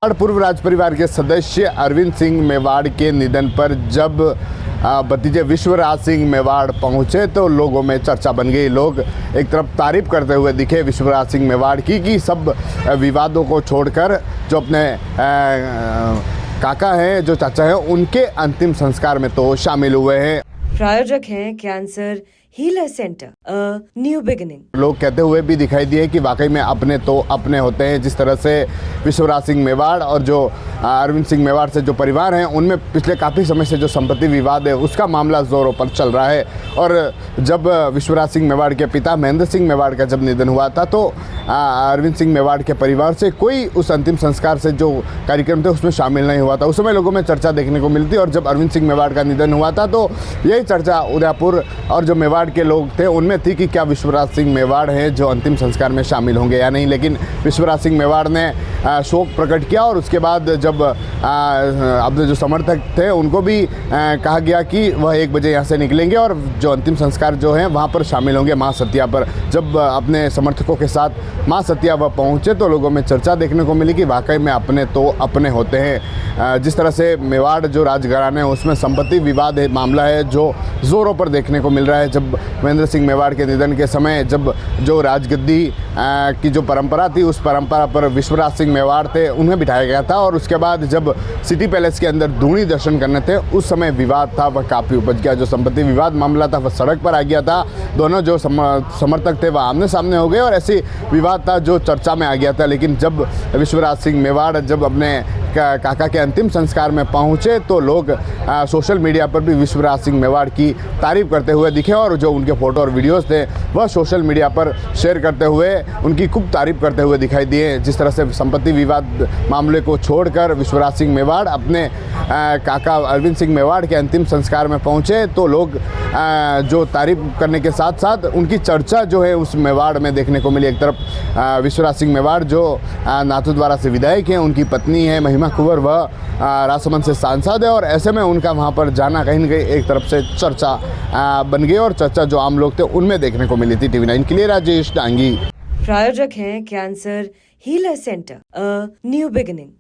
पूर्व राज परिवार के सदस्य अरविंद सिंह मेवाड़ के निधन पर जब भतीजे विश्वराज सिंह मेवाड़ पहुंचे तो लोगों में चर्चा बन गई। लोग एक तरफ तारीफ करते हुए दिखे विश्वराज सिंह मेवाड़ की कि सब विवादों को छोड़कर जो अपने काका हैं, जो चाचा हैं, उनके अंतिम संस्कार में तो शामिल हुए हैं। प्रायोजक हैं cancer healer centre, a new beginning. लोग कहते हुए भी दिखाई दिए कि वाकई में अपने तो अपने होते हैं। जिस तरह से विश्वराज सिंह मेवाड़ और जो अरविंद सिंह मेवाड़ से जो परिवार हैं, उनमें पिछले काफ़ी समय से जो संपत्ति विवाद है उसका मामला जोरों पर चल रहा है। और जब विश्वराज सिंह मेवाड़ के पिता महेंद्र सिंह मेवाड़ का जब निधन हुआ था तो अरविंद सिंह मेवाड़ के परिवार से कोई उस अंतिम संस्कार से जो कार्यक्रम थे उसमें शामिल नहीं हुआ था। उस समय लोगों में चर्चा देखने को मिलती और जब अरविंद सिंह मेवाड़ का निधन हुआ था तो यही चर्चा उदयपुर और जो मेवाड़ के लोग थे उनमें थी कि क्या विश्वराज सिंह मेवाड़ हैं जो अंतिम संस्कार में शामिल होंगे या नहीं। लेकिन विश्वराज सिंह मेवाड़ ने शोक प्रकट किया और उसके बाद जब अपने जो समर्थक थे उनको भी कहा गया कि वह 1 बजे यहाँ से निकलेंगे और जो अंतिम संस्कार जो है वहाँ पर शामिल होंगे माँ सतिया पर। जब अपने समर्थकों के साथ माँ सतिया वह पहुँचे तो लोगों में चर्चा देखने को मिली कि वाकई में अपने तो अपने होते हैं। जिस तरह से मेवाड़ जो राजघराने है उसमें संपत्ति विवाद है, मामला है जो ज़ोरों पर देखने को मिल रहा है। जब महेंद्र सिंह मेवाड़ के निधन के समय जब जो राजगद्दी की जो परंपरा थी उस परंपरा पर विश्वराज सिंह मेवाड़ थे उन्हें बिठाया गया था और उसके बाद जब सिटी पैलेस के अंदर दूनी दर्शन करने थे उस समय विवाद था वह काफ़ी उपज गया। जो संपत्ति विवाद मामला था वह सड़क पर आ गया था। दोनों जो समर्थक थे वह आमने सामने हो गए और ऐसी विवाद था जो चर्चा में आ गया था। लेकिन जब विश्वराज सिंह मेवाड़ जब अपने काका के अंतिम संस्कार में पहुंचे तो लोग सोशल मीडिया पर भी विश्वराज सिंह मेवाड़ की तारीफ करते हुए दिखे और जो उनके फोटो और वीडियोस थे वह सोशल मीडिया पर शेयर करते हुए उनकी खूब तारीफ करते हुए दिखाई दिए। जिस तरह से संपत्ति विवाद मामले को छोड़कर विश्वराज सिंह मेवाड़ अपने काका अरविंद सिंह मेवाड़ के अंतिम संस्कार में पहुंचे तो लोग जो तारीफ करने के साथ साथ उनकी चर्चा जो है उस मेवाड़ में देखने को मिली। एक तरफ विश्वराज सिंह मेवाड़ जो नाथद्वारा से विधायक हैं, उनकी पत्नी है महिमा कुंवर, वह राजसमंद से सांसद है और ऐसे में उनका वहाँ पर जाना कहीं न कहीं एक तरफ से चर्चा बन गई और चर्चा जो आम लोग थे उनमें देखने को मिली थी। TV9 के लिए राजेश डांगी। प्रायोजक हैं cancer healer centre, a new beginning.